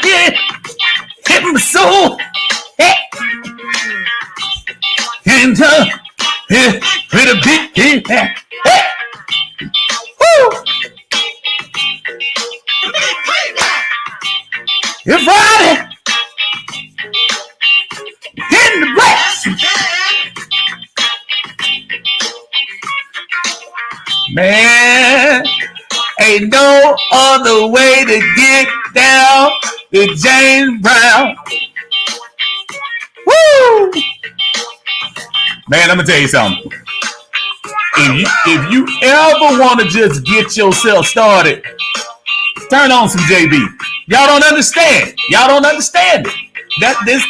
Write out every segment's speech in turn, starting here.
here, hit my soul. Hey. And here, with a big hit. Hey. Woo. It's Friday. In the breast. Man, ain't no other way to get down to James Brown. Woo! Man, I'm gonna tell you something. If you ever want to just get yourself started, turn on some JB. Y'all don't understand. Y'all don't understand it. That this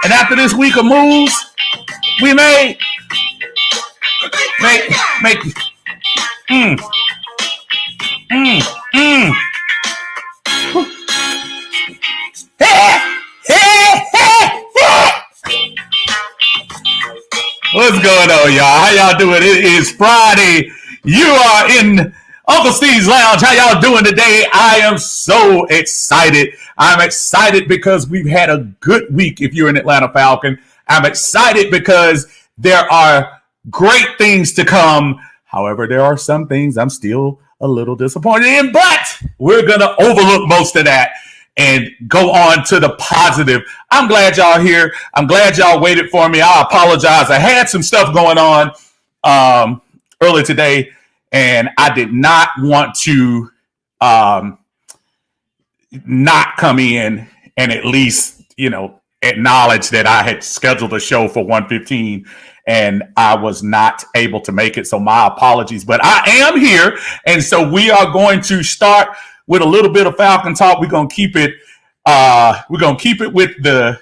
and after this week of moves we make. What's going on, y'all? How y'all doing? It is Friday. You are in Uncle Steve's Lounge. How y'all doing today? I am so excited. I'm excited because we've had a good week if you're an Atlanta Falcon. I'm excited because there are great things to come. However, there are some things I'm still a little disappointed in, but we're going to overlook most of that and go on to the positive. I'm glad y'all here. I'm glad y'all waited for me. I apologize. I had some stuff going on earlier today, and I did not want to not come in and at least, acknowledge that I had scheduled a show for 1:15 and I was not able to make it. So my apologies, but I am here. And so we are going to start with a little bit of Falcon talk. We're going to keep it with the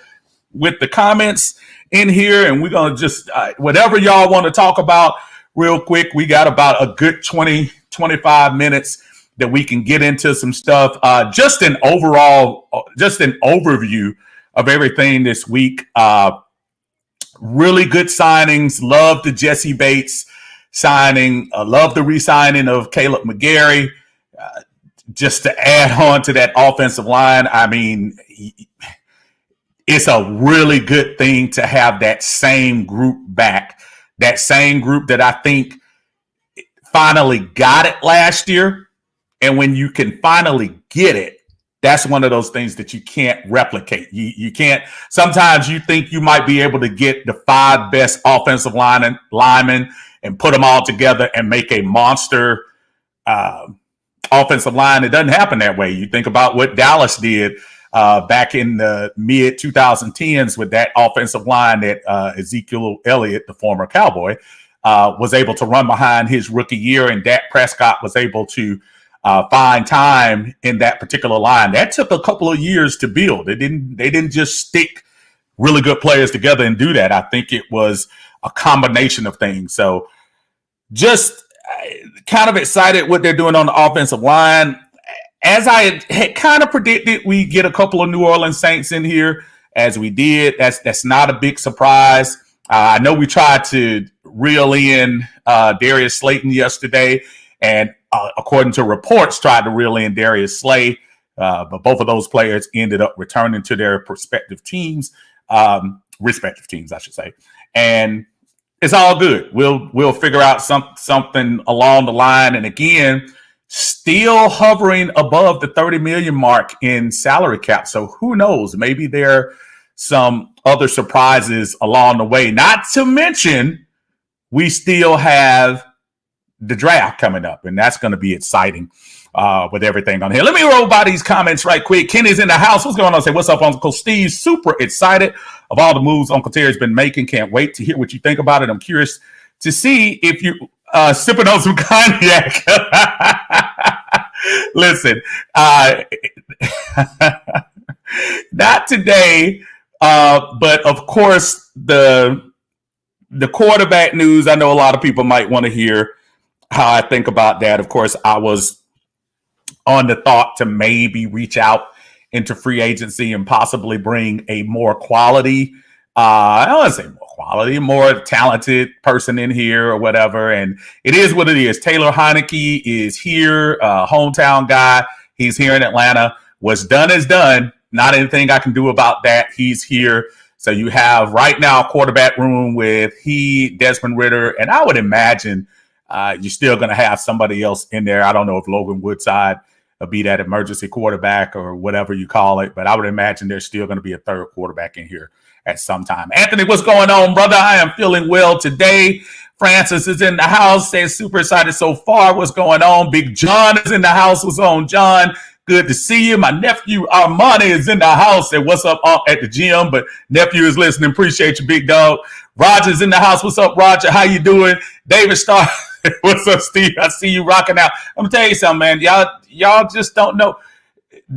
comments in here, and we're going to just whatever y'all want to talk about real quick. We got about a good 20-25 minutes that we can get into some stuff. Just an overview of everything this week. Really good signings. Love the Jesse Bates signing. Love the re-signing of Caleb McGarry. Just to add on to that offensive line, I mean, it's a really good thing to have that same group back. That same group that I think finally got it last year. And when you can finally get it, that's one of those things that you can't replicate. You can't. Sometimes you think you might be able to get the 5 best offensive linemen and put them all together and make a monster offensive line. It doesn't happen that way. You think about what Dallas did back in the mid 2010s with that offensive line that Ezekiel Elliott, the former Cowboy, was able to run behind his rookie year, and Dak Prescott was able to find time in that particular line. That took a couple of years to build. They didn't just stick really good players together and do that. I think it was a combination of things. So just kind of excited what they're doing on the offensive line. As I had kind of predicted, we get a couple of New Orleans Saints in here, as we did. That's not a big surprise. I know we tried to reel in Darius Slayton yesterday, and according to reports, tried to reel in Darius Slay, but both of those players ended up returning to their respective teams, I should say. And it's all good. We'll figure out something along the line. And again, still hovering above the 30 million mark in salary cap. So who knows? Maybe there are some other surprises along the way. Not to mention, we still have the draft coming up, and that's going to be exciting with everything on here. Let me roll by these comments right quick. Kenny's in the house. What's going on? Say, what's up, Uncle Steve? Super excited of all the moves Uncle Terry's been making. Can't wait to hear what you think about it. I'm curious to see if you sipping on some cognac. Listen, not today, but of course the quarterback news. I know a lot of people might want to hear how I think about that. Of course, I was on the thought to maybe reach out into free agency and possibly bring a more quality, I don't want to say more quality, more talented person in here or whatever. And it is what it is. Taylor Heinicke is here, hometown guy. He's here in Atlanta. What's done is done. not anything I can do about that. He's here. So you have right now a quarterback room with Desmond Ridder, and I would imagine you're still going to have somebody else in there. I don't know if Logan Woodside will be that emergency quarterback or whatever you call it, but I would imagine there's still going to be a third quarterback in here at some time. Anthony, what's going on, brother? I am feeling well today. Francis is in the house, says super excited so far. What's going on? Big John is in the house. What's on, John? Good to see you. My nephew Armani is in the house. And what's up at the gym? But nephew is listening. Appreciate you, big dog. Roger's in the house. What's up, Roger? How you doing? David Starr. What's up, Steve? I see you rocking out. I'm gonna tell you something, man. Y'all just don't know,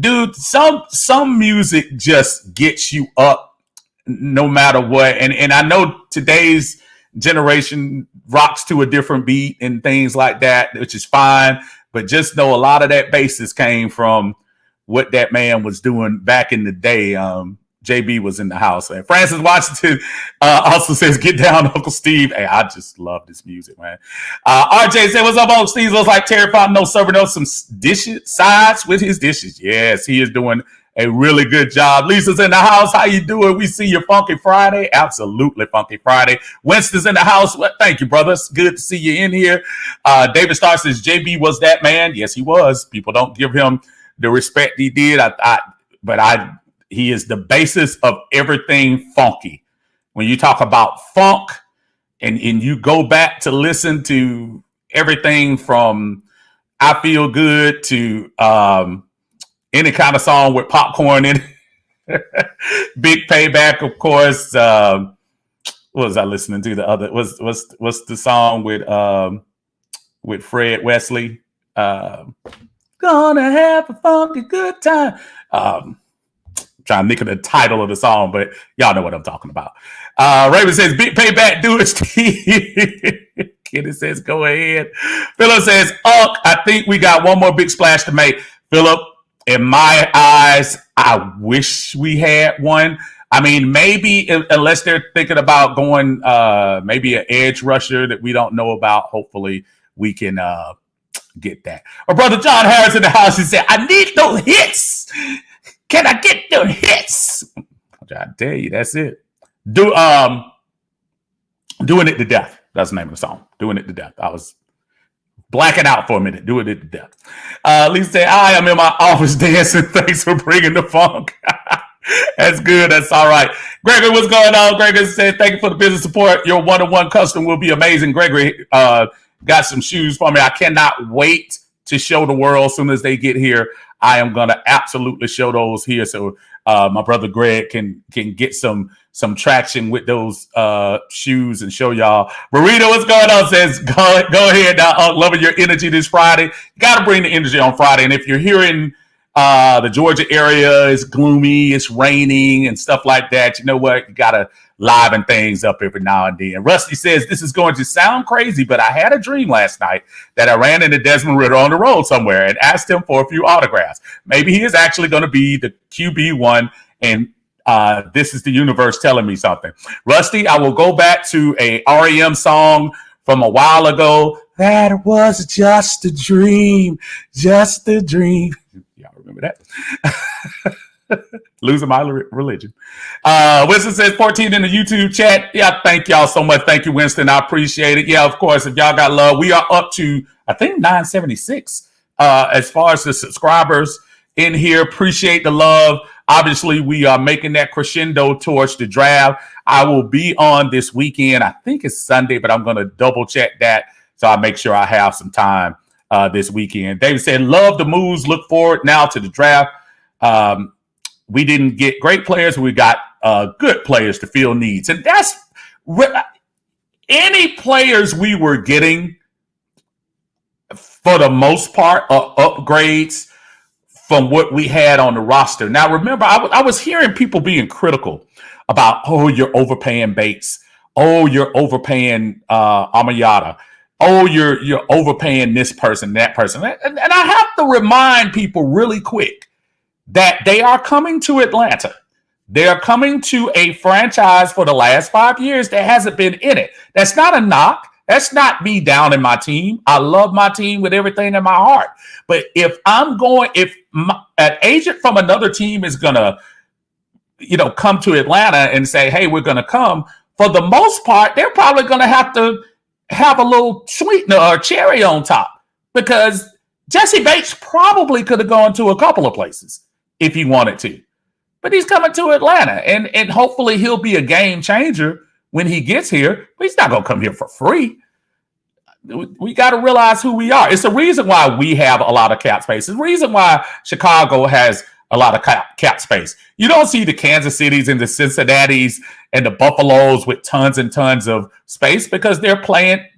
dude. Some music just gets you up no matter what. And I know today's generation rocks to a different beat and things like that, which is fine. But just know a lot of that basis came from what that man was doing back in the day. JB was in the house. And Francis Washington also says, get down, Uncle Steve. Hey, I just love this music, man. RJ said, what's up, Uncle Steve? Looks like Terry Fontenot serving up some sides with his dishes. Yes, he is doing a really good job. Lisa's in the house. How you doing? We see you Funky Friday. Absolutely Funky Friday. Winston's in the house. Well, thank you, brother. It's good to see you in here. David Starr says, JB was that man. Yes, he was. People don't give him the respect he did. He is the basis of everything funky. When you talk about funk and you go back to listen to everything from I Feel Good to any kind of song with popcorn in it. Big Payback, of course. What was I listening to? The other what's the song with Fred Wesley? Gonna have a funky good time. Trying to think of the title of the song, but y'all know what I'm talking about. Raven says, Big Payback, do it, Steve. Kenny says, go ahead. Philip says, I think we got one more big splash to make. Philip, in my eyes, I wish we had one. I mean, maybe unless they're thinking about going maybe an edge rusher that we don't know about. Hopefully we can get that. Our brother John Harris in the house, he said, I need those hits. Can I get the hits? I tell you, that's it. Doing It to Death. That's the name of the song. Doing It to Death. I was blacking out for a minute. Doing It to Death. Lisa said, I am in my office dancing. Thanks for bringing the funk. That's good. That's all right. Gregory, what's going on? Gregory said, thank you for the business support. Your one-on-one custom will be amazing. Gregory got some shoes for me. I cannot wait to show the world as soon as they get here. I am going to absolutely show those here. So my brother Greg can get some traction with those shoes and show y'all. Burrito, what's going on? Says, go ahead now. Loving your energy this Friday. You got to bring the energy on Friday. And if you're here in the Georgia area, it's gloomy, it's raining and stuff like that. You know what? You got to liven things up every now and then. Rusty says, this is going to sound crazy, but I had a dream last night that I ran into Desmond Ridder on the road somewhere and asked him for a few autographs. Maybe he is actually going to be the QB one, and this is the universe telling me something. Rusty, I will go back to a REM song from a while ago. That was just a dream, just a dream. Y'all remember that? Losing my religion. Winston says 14 in the YouTube chat. Yeah, thank y'all so much. Thank you, Winston. I appreciate it. Yeah, of course, if y'all got love, we are up to, I think, 976 as far as the subscribers in here. Appreciate the love. Obviously, we are making that crescendo towards the draft. I will be on this weekend. I think it's Sunday, but I'm going to double check that so I make sure I have some time this weekend. David said, love the moves. Look forward now to the draft. We didn't get great players. We got good players to fill needs. And that's any players we were getting, for the most part, are upgrades from what we had on the roster. Now, remember, I was hearing people being critical about, oh, you're overpaying Bates. Oh, you're overpaying Amayada. Oh, you're overpaying this person, that person. And I have to remind people really quick that they are coming to Atlanta. They are coming to a franchise for the last 5 years that hasn't been in it. That's not a knock. That's not me down in my team. I love my team with everything in my heart. But if an agent from another team is going to come to Atlanta and say, hey, we're going to come, for the most part, they're probably going to have a little sweetener or cherry on top, because Jesse Bates probably could have gone to a couple of places if he wanted to. But he's coming to Atlanta, and hopefully he'll be a game changer when he gets here. But he's not going to come here for free. We got to realize who we are. It's the reason why we have a lot of cap space. It's the reason why Chicago has a lot of cap space. You don't see the Kansas Cities and the Cincinnatis and the Buffaloes with tons and tons of space, because they're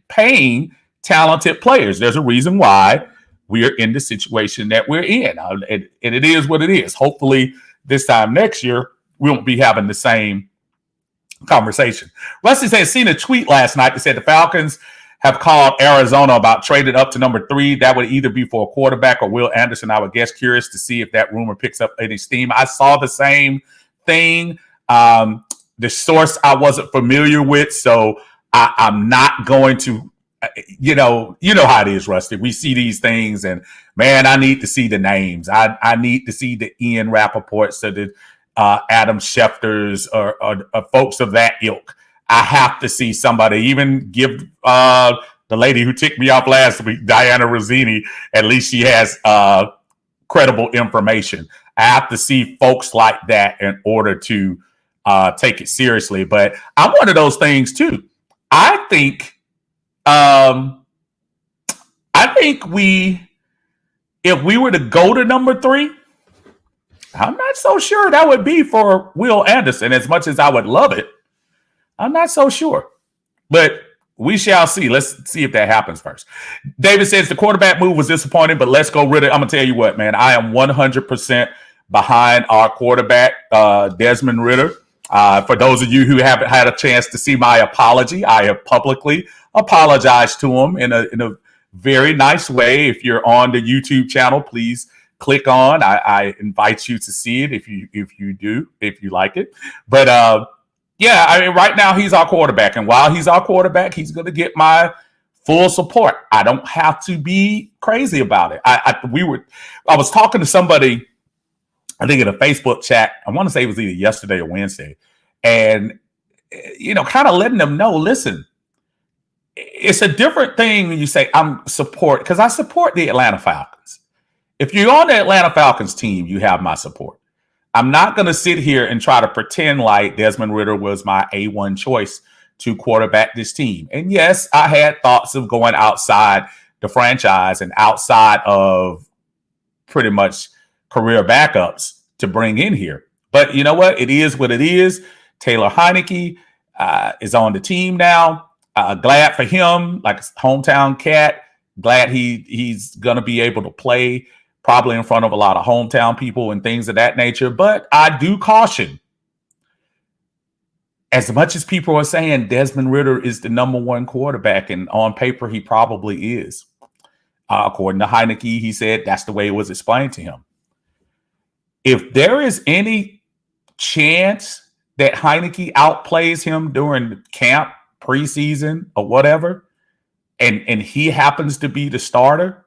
paying talented players. There's a reason why we're in the situation that we're in. And it is what it is. Hopefully this time next year, we won't be having the same conversation. Rusty said, seen a tweet last night that said the Falcons have called Arizona about trading up to number 3. That would either be for a quarterback or Will Anderson. I would guess. Curious to see if that rumor picks up any steam. I saw the same thing. The source I wasn't familiar with, so I'm not going to, you know how it is, Rusty. We see these things, and man, I need to see the names. I need to see the Ian Rappaports or the Adam Schefters or folks of that ilk. I have to see somebody, even give the lady who ticked me off last week, Diana Rossini, at least she has credible information. I have to see folks like that in order to take it seriously. But I'm one of those things too. I think if we were to go to number 3, I'm not so sure that would be for Will Anderson, as much as I would love it. I'm not so sure, but we shall see. Let's see if that happens first. David says the quarterback move was disappointing, but let's go Ritter. I'm going to tell you what, man, I am 100% behind our quarterback, Desmond Ritter. For those of you who haven't had a chance to see my apology, I have publicly apologized to him in a very nice way. If you're on the YouTube channel, please click on. I invite you to see it if you like it. But yeah, I mean, right now he's our quarterback, and while he's our quarterback, he's going to get my full support. I don't have to be crazy about it. I was talking to somebody, I think in a Facebook chat. I want to say it was either yesterday or Wednesday, and kind of letting them know, listen, it's a different thing when you say because I support the Atlanta Falcons. If you're on the Atlanta Falcons team, you have my support. I'm not going to sit here and try to pretend like Desmond Ritter was my A1 choice to quarterback this team. And yes, I had thoughts of going outside the franchise and outside of pretty much career backups to bring in here. But you know what? It is what it is. Taylor Heinicke is on the team now. Glad for him, like hometown cat. Glad he's going to be able to play probably in front of a lot of hometown people and things of that nature. But I do caution, as much as people are saying Desmond Ritter is the number 1 quarterback, and on paper he probably is. According to Heinicke, he said that's the way it was explained to him. If there is any chance that Heinicke outplays him during camp, preseason, or whatever, and he happens to be the starter,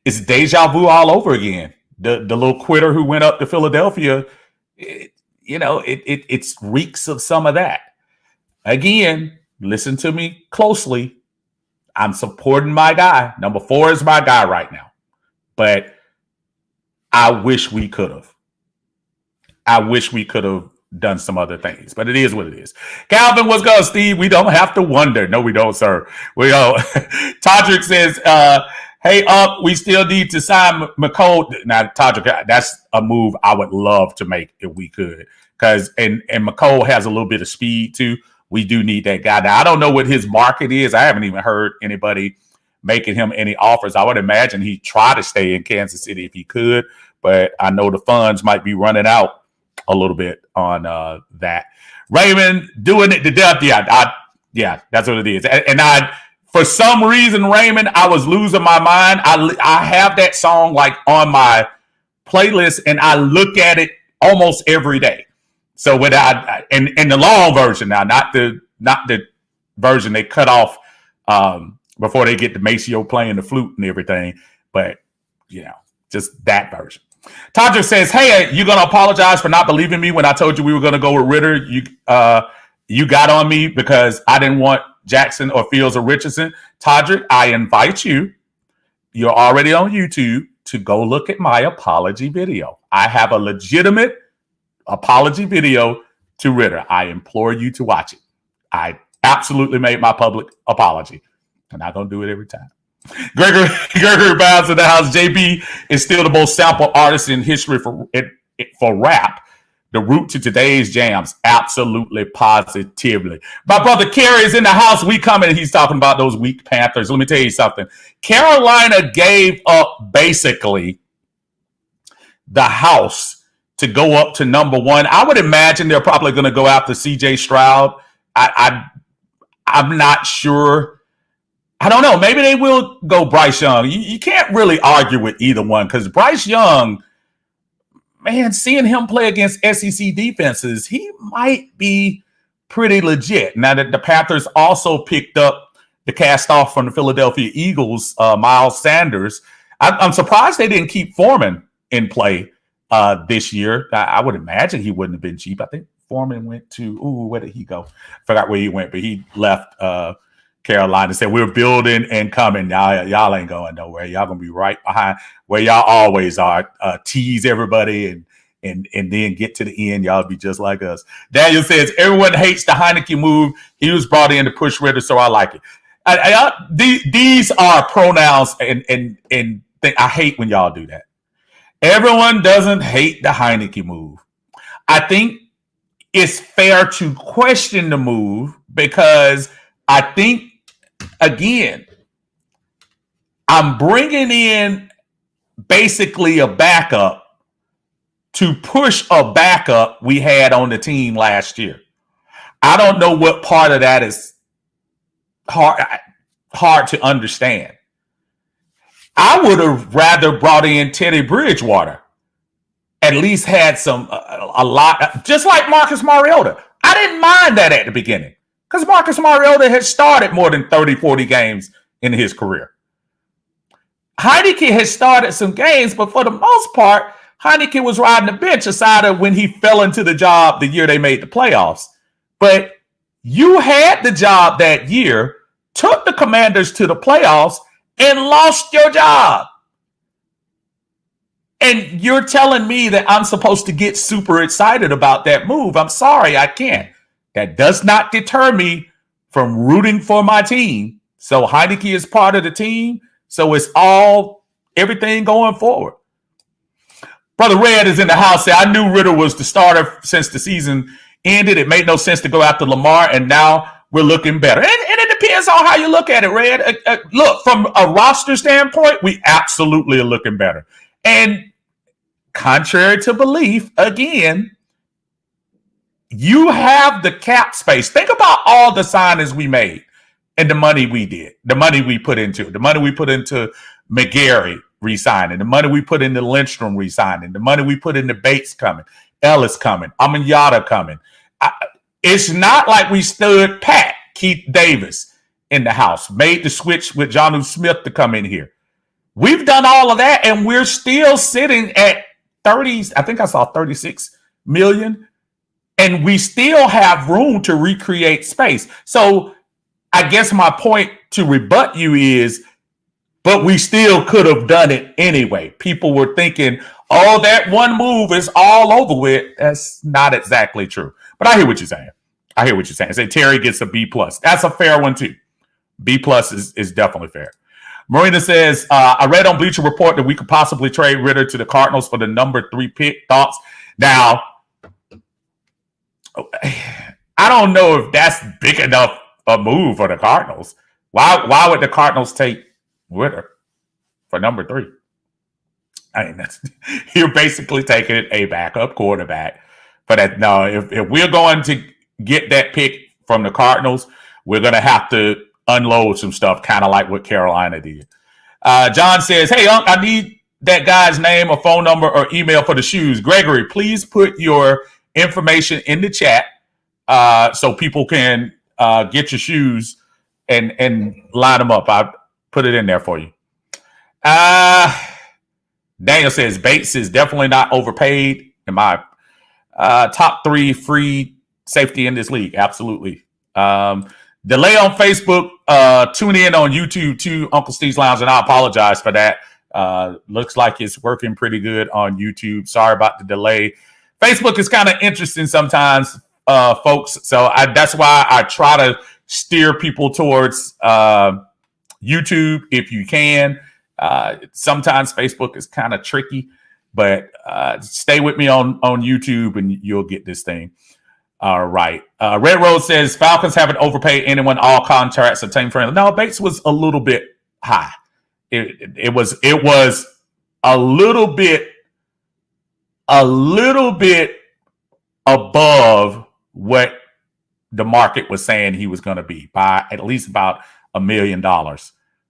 it's deja vu all over again. The little quitter who went up to Philadelphia, it reeks of some of that. Again, listen to me closely. I'm supporting my guy. Number 4 is my guy right now. But I wish we could have. I wish we could have done some other things, but it is what it is. Calvin, what's good, Steve? We don't have to wonder. No, we don't, sir. We don't. Todrick says, hey, we still need to sign McCole. Now, Todrick, that's a move I would love to make if we could, because and McCole has a little bit of speed too. We do need that guy. Now, I don't know what his market is. I haven't even heard anybody making him any offers. I would imagine he'd try to stay in Kansas City if he could, but I know the funds might be running out a little bit on that. Raymond doing it to death. Yeah, that's what it is. And for some reason, Raymond, I was losing my mind. I have that song like on my playlist, and I look at it almost every day. So when and the long version now, not the version they cut off before they get to Maceo playing the flute and everything, but just that version. Todrick says, hey, you going to apologize for not believing me when I told you we were going to go with Ritter? You got on me because I didn't want Jackson or Fields or Richardson. Todrick, I invite you. You're already on YouTube to go look at my apology video. I have a legitimate apology video to Ritter. I implore you to watch it. I absolutely made my public apology. I'm not going to do it every time. Gregory Bounds in the house. JB is still the most sampled artist in history for rap. The root to today's jams. Absolutely, positively. My brother Kerry is in the house. We coming. He's talking about those weak Panthers. Let me tell you something. Carolina gave up basically the house to go up to number one. I would imagine they're probably going to go after C.J. Stroud. I'm not sure. I don't know. Maybe they will go Bryce Young. You can't really argue with either one because Bryce Young, man, seeing him play against SEC defenses, he might be pretty legit. Now that the Panthers also picked up the cast off from the Philadelphia Eagles, Miles Sanders. I'm surprised they didn't keep Foreman in play this year. I would imagine he wouldn't have been cheap. I think Foreman went to, where did he go? Forgot where he went, but he left Carolina. Said, we're building and coming. Y'all ain't going nowhere. Y'all going to be right behind where y'all always are. Tease everybody and then get to the end. Y'all be just like us. Daniel says, everyone hates the Heinicke move. He was brought in to push Ritter, so I like it. These are pronouns, and I hate when y'all do that. Everyone doesn't hate the Heinicke move. I think it's fair to question the move because I think, again, I'm bringing in basically a backup to push a backup we had on the team last year. I don't know what part of that is hard to understand. I would have rather brought in Teddy Bridgewater. At least had a lot, just like Marcus Mariota. I didn't mind that at the beginning because Marcus Mariota had started more than 30, 40 games in his career. Heinicke has started some games, but for the most part, Heinicke was riding the bench aside of when he fell into the job the year they made the playoffs. But you had the job that year, took the Commanders to the playoffs, and lost your job. And you're telling me that I'm supposed to get super excited about that move. I'm sorry, I can't. That does not deter me from rooting for my team. So Heinicke is part of the team. So it's everything going forward. Brother Red is in the house. I knew Ritter was the starter since the season ended. It made no sense to go after Lamar, and now we're looking better. And it depends on how you look at it, Red. Look, from a roster standpoint, we absolutely are looking better. And contrary to belief, again, you have the cap space. Think about all the signings we made and the money we did, the money we put into McGarry re-signing, the money we put into Lindstrom re-signing, the money we put into Bates coming, Ellis coming, Amenyata coming. It's not like we stood pat. Keith Davis in the house, made the switch with Jonnu Smith to come in here. We've done all of that, and we're still sitting at 30, I think I saw 36 million, and we still have room to recreate space. So I guess my point to rebut you is, but we still could have done it anyway. People were thinking, oh, that one move is all over with. That's not exactly true. But I hear what you're saying. Say Terry gets a B+. That's a fair one too. B+ is definitely fair. Marina says, I read on Bleacher Report that we could possibly trade Ritter to the Cardinals for the number 3 pick. Thoughts? Now, I don't know if that's big enough a move for the Cardinals. Why would the Cardinals take Ritter for number 3? I mean, you're basically taking a backup quarterback for that. No, if we're going to get that pick from the Cardinals, we're going to have to unload some stuff, kind of like what Carolina did. John says, hey, Unc, I need that guy's name or phone number or email for the shoes. Gregory, please put your information in the chat so people can get your shoes and line them up. I put it in there for you. Daniel says Bates is definitely not overpaid. In my top 3 free safety in this league. Absolutely. Delay on Facebook. Tune in on YouTube too, Uncle Steve's Lounge, and I apologize for that. Looks like it's working pretty good on YouTube. Sorry about the delay. Facebook is kind of interesting sometimes, folks. So that's why I try to steer people towards YouTube if you can. Sometimes Facebook is kind of tricky, but stay with me on YouTube and you'll get this thing. All right. Red Rose says Falcons haven't overpaid anyone. All contracts are team friendly. No, Bates was a little bit high. It was a little bit above what the market was saying he was going to be by at least about $1 million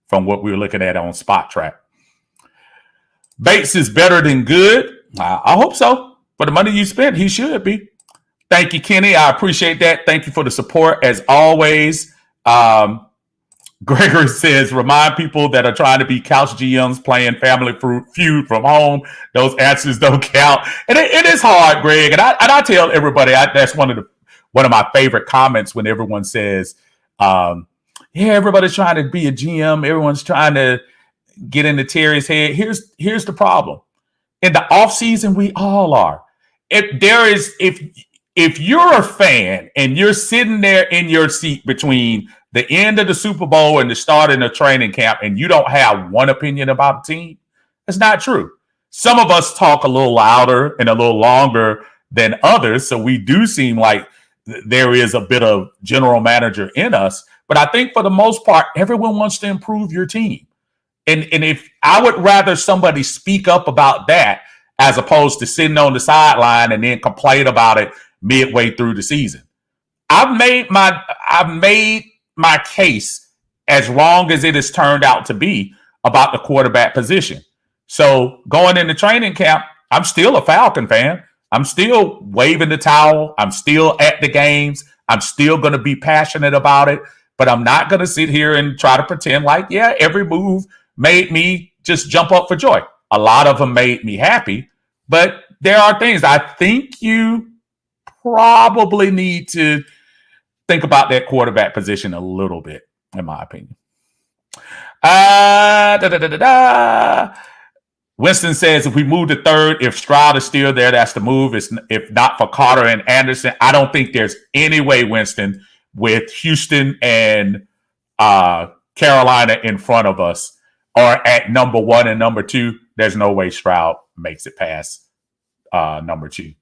from what we were looking at on Spot Track. Bates is better than good. I hope so. For the money you spent, he should be. Thank you, Kenny. I appreciate that. Thank you for the support as always. Gregory says, remind people that are trying to be couch GMs playing Family Feud from home. Those answers don't count. And it is hard, Greg. And I tell everybody, that's one of my favorite comments when everyone says, yeah, everybody's trying to be a GM. Everyone's trying to get into Terry's head. Here's the problem. In the offseason, we all are. If you're a fan and you're sitting there in your seat between the end of the Super Bowl and the start of the training camp and you don't have one opinion about the team, that's not true. Some of us talk a little louder and a little longer than others, so we do seem like there is a bit of general manager in us. But I think for the most part, everyone wants to improve your team. And if I would rather somebody speak up about that as opposed to sitting on the sideline and then complain about it midway through the season. I've made my case as wrong as it has turned out to be about the quarterback position. So going into training camp, I'm still a Falcon fan. I'm still waving the towel. I'm still at the games. I'm still going to be passionate about it, but I'm not going to sit here and try to pretend like, yeah, every move made me just jump up for joy. A lot of them made me happy, but there are things I think you probably need to think about that quarterback position a little bit, in my opinion. Winston says if we move to third, if Stroud is still there, that's the move. If not for Carter and Anderson, I don't think there's any way, Winston, with Houston and Carolina in front of us or at number 1 and number 2, there's no way Stroud makes it past number 2.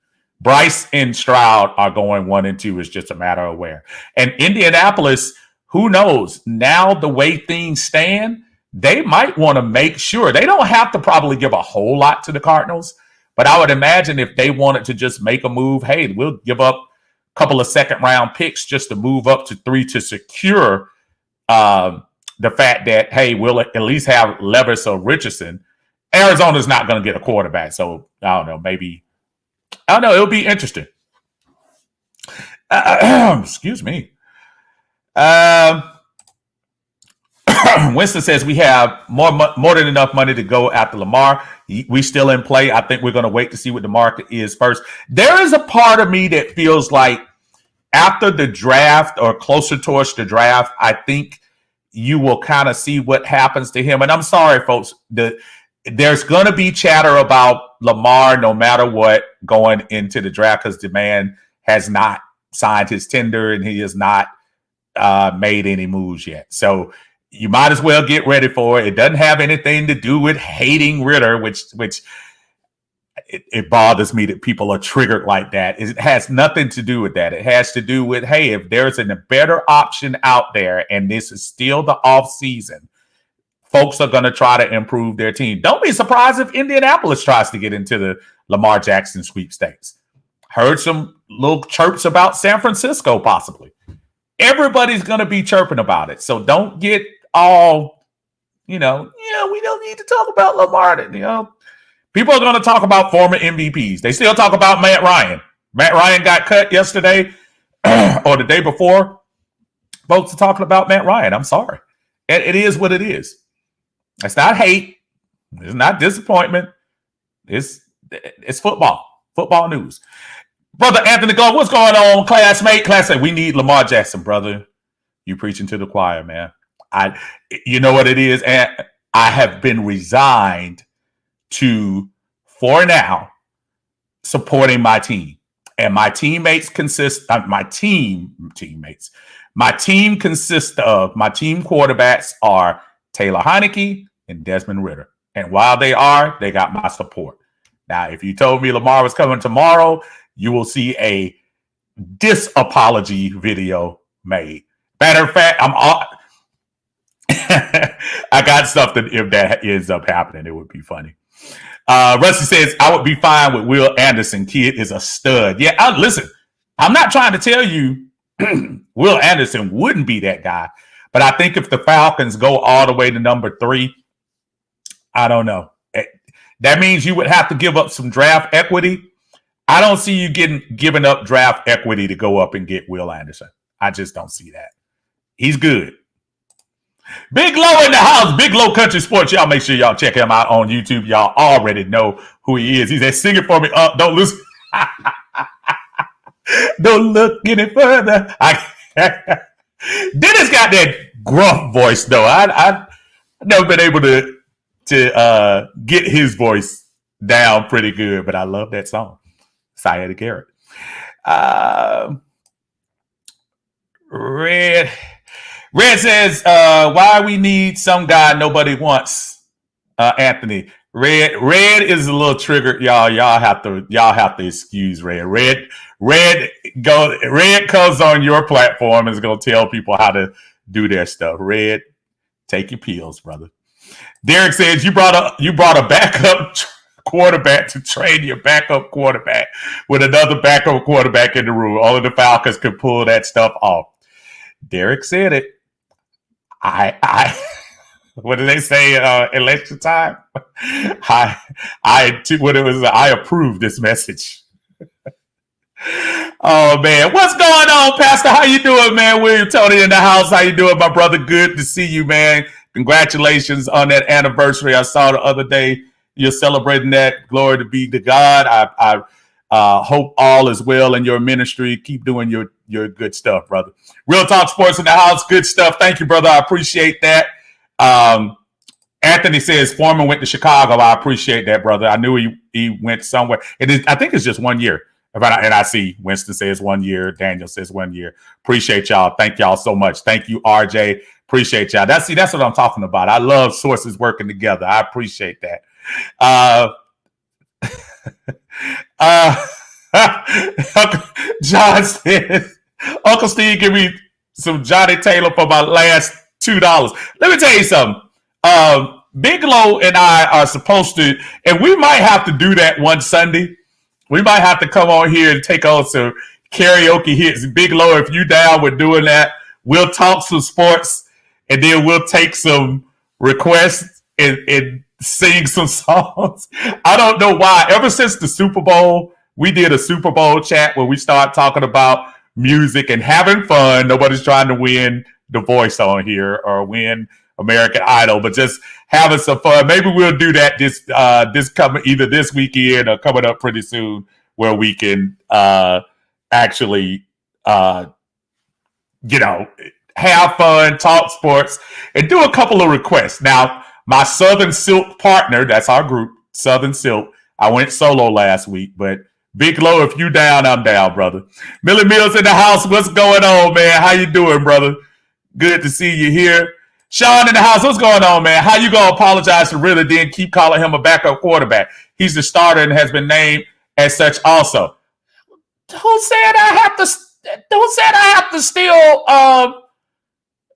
Bryce and Stroud are going 1 and 2. It's just a matter of where. And Indianapolis, who knows? Now the way things stand, they might want to make sure. They don't have to probably give a whole lot to the Cardinals, but I would imagine if they wanted to just make a move, hey, we'll give up a couple of second-round picks just to move up to 3 to secure the fact that, hey, we'll at least have Levis or Richardson. Arizona's not going to get a quarterback, so I don't know, maybe – I don't know. It'll be interesting. Excuse me. Winston says we have more than enough money to go after Lamar. We still in play. I think we're going to wait to see what the market is first. There is a part of me that feels like after the draft or closer towards the draft, I think you will kind of see what happens to him. And I'm sorry, folks. There's going to be chatter about Lamar no matter what going into the draft because the man has not signed his tender and he has not made any moves yet. So you might as well get ready for it. It doesn't have anything to do with hating Ritter, which it bothers me that people are triggered like that. It has nothing to do with that. It has to do with, hey, if there's a better option out there and this is still the off season, folks are going to try to improve their team. Don't be surprised if Indianapolis tries to get into the Lamar Jackson sweepstakes. Heard some little chirps about San Francisco, possibly. Everybody's going to be chirping about it. So don't get all, we don't need to talk about Lamar. People are going to talk about former MVPs. They still talk about Matt Ryan. Matt Ryan got cut yesterday or the day before. Folks are talking about Matt Ryan. I'm sorry. It is what it is. It's not hate. It's not disappointment. It's football news. Brother Anthony Glover, what's going on, classmate? We need Lamar Jackson, brother. You preaching to the choir, man. You know what it is, and I have been resigned to, for now, supporting my team. And my teammates consists of my team quarterbacks are Taylor Heinicke and Desmond Ridder. And while they got my support. Now, if you told me Lamar was coming tomorrow, you will see a dis-apology video made. Matter of fact, I got something if that ends up happening. It would be funny. Rusty says, I would be fine with Will Anderson. Kid is a stud. Yeah, listen, I'm not trying to tell you Will Anderson wouldn't be that guy. But I think if the Falcons go all the way to number 3, I don't know. That means you would have to give up some draft equity. I don't see you giving up draft equity to go up and get Will Anderson. I just don't see that. He's good. Big Low in the house. Big Low Country Sports. Y'all make sure y'all check him out on YouTube. Y'all already know who he is. He said, sing it for me. Don't listen. Don't look any further. Dennis got that gruff voice, though. I've never been able to get his voice down pretty good, but I love that song. Sciatic Garrett. Red says, why we need some guy nobody wants, Anthony. Red is a little triggered, y'all. Y'all have to excuse Red. Red comes on your platform and is gonna tell people how to do their stuff. Red, take your pills, brother. Derek says you brought a backup quarterback to train your backup quarterback with another backup quarterback in the room. Only the Falcons could pull that stuff off. Derek said it. I what did they say? Election time. I approve this message. Oh man, what's going on, Pastor? How you doing, man? William Tony in the house. How you doing, my brother? Good to see you, man. Congratulations on that anniversary. I saw the other day you're celebrating that. Glory to be to God. I hope all is well in your ministry. Keep doing your good stuff, brother. Real Talk Sports in the house. Good stuff. Thank you, brother. I appreciate that. Anthony says Foreman went to Chicago. I appreciate that, brother. I knew he went somewhere. I think it's just 1 year. And I see Winston says 1 year. Daniel says 1 year. Appreciate y'all. Thank y'all so much. Thank you, RJ. Appreciate y'all. That's what I'm talking about. I love sources working together. I appreciate that. John says, Uncle Steve, give me some Johnny Taylor for my last $2. Let me tell you something. Bigelow and I are supposed to, and we might have to do that one Sunday. We might have to come on here and take on some karaoke hits. Bigelow, if you down with doing that, we'll talk some sports and then we'll take some requests and sing some songs. I don't know why. Ever since the Super Bowl, we did a Super Bowl chat where we start talking about music and having fun. Nobody's trying to win The Voice on here or win American Idol, but just having some fun. Maybe we'll do that this coming either this weekend or coming up pretty soon, where we can actually have fun, talk sports, and do a couple of requests. Now, my Southern Silk partner, that's our group, Southern Silk. I went solo last week, but Big Low, if you down, I'm down, brother. Millie Mills in the house. What's going on, man? How you doing, brother? Good to see you here. Sean in the house. What's going on, man? How you gonna apologize to really then keep calling him a backup quarterback? He's the starter and has been named as such also. Who said I have to still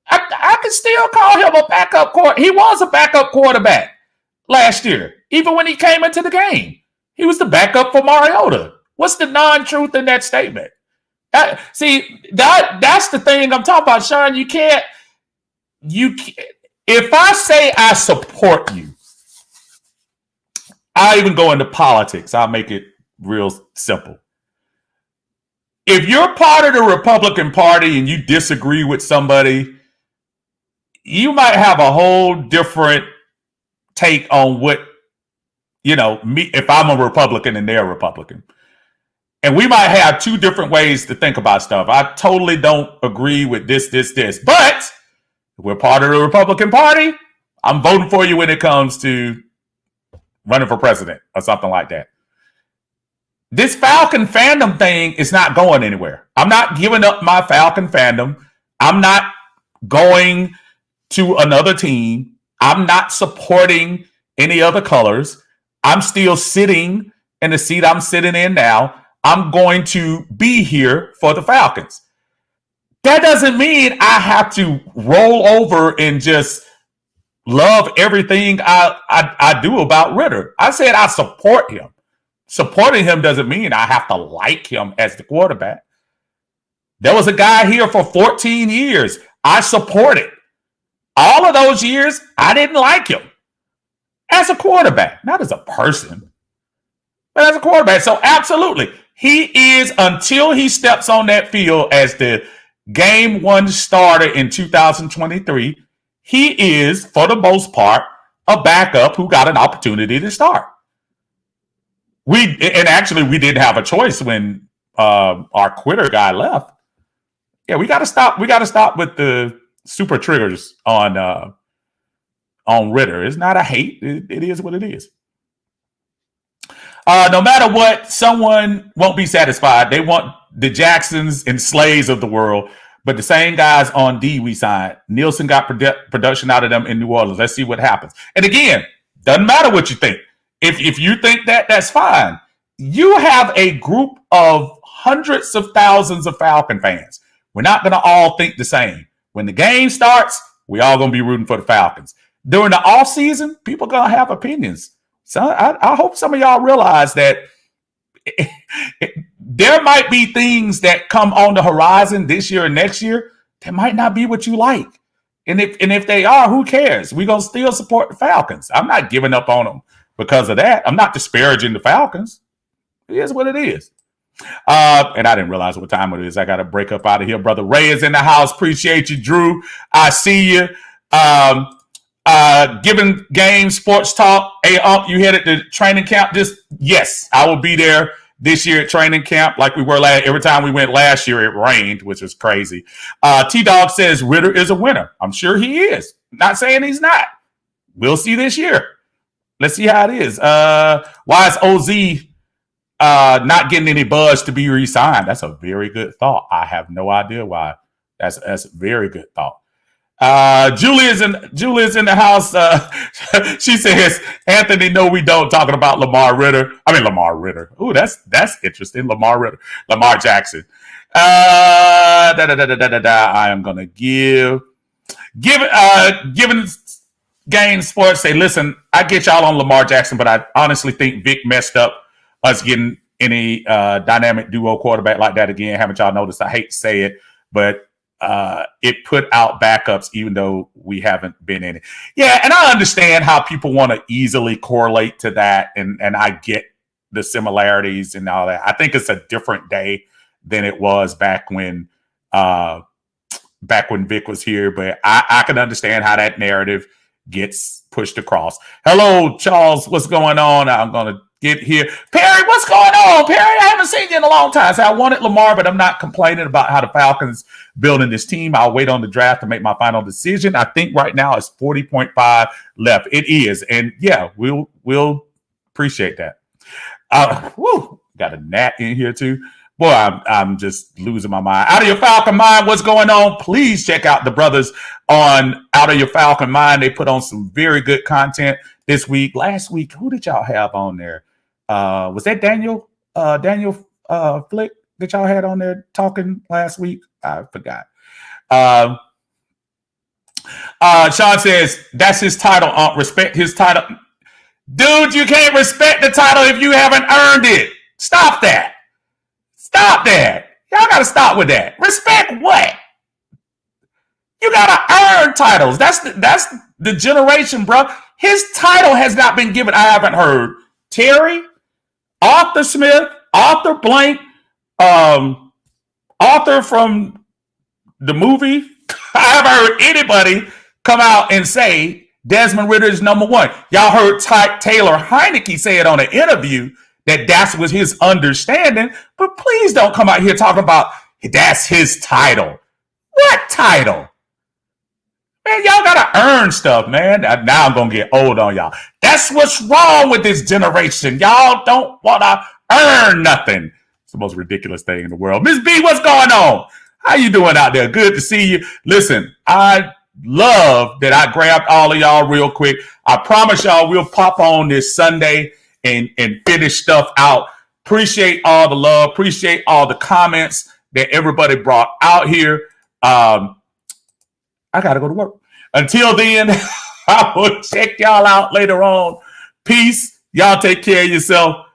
I can still call him a backup quarterback. He was a backup quarterback last year, even when he came into the game. He was the backup for Mariota. What's the non-truth in that statement? That's the thing I'm talking about, Sean. You can't. If I say I support you, I even go into politics. I'll make it real simple. If you're part of the Republican Party and you disagree with somebody, you might have a whole different take on what me, if I'm a Republican and they're a Republican. And we might have two different ways to think about stuff. I totally don't agree with this. But if we're part of the Republican Party, I'm voting for you when it comes to running for president or something like that. This Falcon fandom thing is not going anywhere. I'm not giving up my Falcon fandom. I'm not going to another team. I'm not supporting any other colors. I'm still sitting in the seat I'm sitting in now. I'm going to be here for the Falcons. That doesn't mean I have to roll over and just love everything I do about Ritter. I said I support him. Supporting him doesn't mean I have to like him as the quarterback. There was a guy here for 14 years. I supported. All of those years, I didn't like him as a quarterback, not as a person, but as a quarterback. So absolutely, he is, until he steps on that field as the game one starter in 2023, he is, for the most part, a backup who got an opportunity to start. We didn't have a choice when our quitter guy left. Yeah, we got to stop. We got to stop with the super triggers on Ritter. It's not a hate. It is what it is. No matter what, someone won't be satisfied. They want the Jacksons and Slays of the world, but the same guys on D we signed. Nielsen got production out of them in New Orleans. Let's see what happens. And again, doesn't matter what you think. If you think that, that's fine. You have a group of hundreds of thousands of Falcon fans. We're not going to all think the same. When the game starts, we all going to be rooting for the Falcons. During the offseason, people are going to have opinions. So I hope some of y'all realize that there might be things that come on the horizon this year and next year that might not be what you like. And if they are, who cares? We're going to still support the Falcons. I'm not giving up on them because of that. I'm not disparaging the Falcons. It is what it is. And I didn't realize what time it is. I got to break up out of here. Brother Ray is in the house. Appreciate you, Drew. I see you. Giving game sports talk. Hey, you headed to training camp? Yes, I will be there this year at training camp like we were last. Every time we went last year, it rained, which was crazy. T-Dog says Ritter is a winner. I'm sure he is. Not saying he's not. We'll see this year. Let's see how it is. Why is OZ not getting any buzz to be re-signed? That's a very good thought. I have no idea why. That's a very good thought. Julia's in the house. She says, Anthony, no, we don't, talking about Lamar Ritter. Ooh, that's interesting. Lamar Jackson. I am gonna given Game Sports say, listen, I get y'all on Lamar Jackson, but I honestly think Vic messed up us getting any dynamic duo quarterback like that again. Haven't y'all noticed? I hate to say it, but it put out backups even though we haven't been in it. Yeah, and I understand how people want to easily correlate to that, and I get the similarities and all that. I think it's a different day than it was back when Vic was here, but I can understand how that narrative gets pushed across. Hello, Charles. What's going on? I'm going to get here. Perry, what's going on? Perry, I haven't seen you in a long time. So I wanted Lamar, but I'm not complaining about how the Falcons building this team. I'll wait on the draft to make my final decision. I think right now it's 40.5 left. It is. And yeah, we'll appreciate that. Got a gnat in here too. Boy, I'm just losing my mind. Out of Your Falcon Mind, what's going on? Please check out the brothers on Out of Your Falcon Mind. They put on some very good content this week. Last week, who did y'all have on there? Was that Daniel Flick that y'all had on there talking last week? I forgot. Sean says, that's his title. Respect his title. Dude, you can't respect the title if you haven't earned it. Stop that. Stop that. Y'all got to stop with that. Respect what? You got to earn titles. That's the generation, bro. His title has not been given. I haven't heard Terry, Arthur Smith, Arthur Blank, Arthur from the movie. I haven't heard anybody come out and say Desmond Ridder is number one. Y'all heard Taylor Heinicke say it on an interview that was his understanding, but please don't come out here talking about that's his title. What title? Man, y'all gotta earn stuff, man. Now I'm gonna get old on y'all. That's what's wrong with this generation. Y'all don't wanna earn nothing. It's the most ridiculous thing in the world. Miss B, what's going on? How you doing out there? Good to see you. Listen, I love that I grabbed all of y'all real quick. I promise y'all we'll pop on this Sunday and finish stuff out. Appreciate all the love. Appreciate all the comments that everybody brought out here. I got to go to work. Until then, I will check y'all out later on. Peace. Y'all take care of yourself.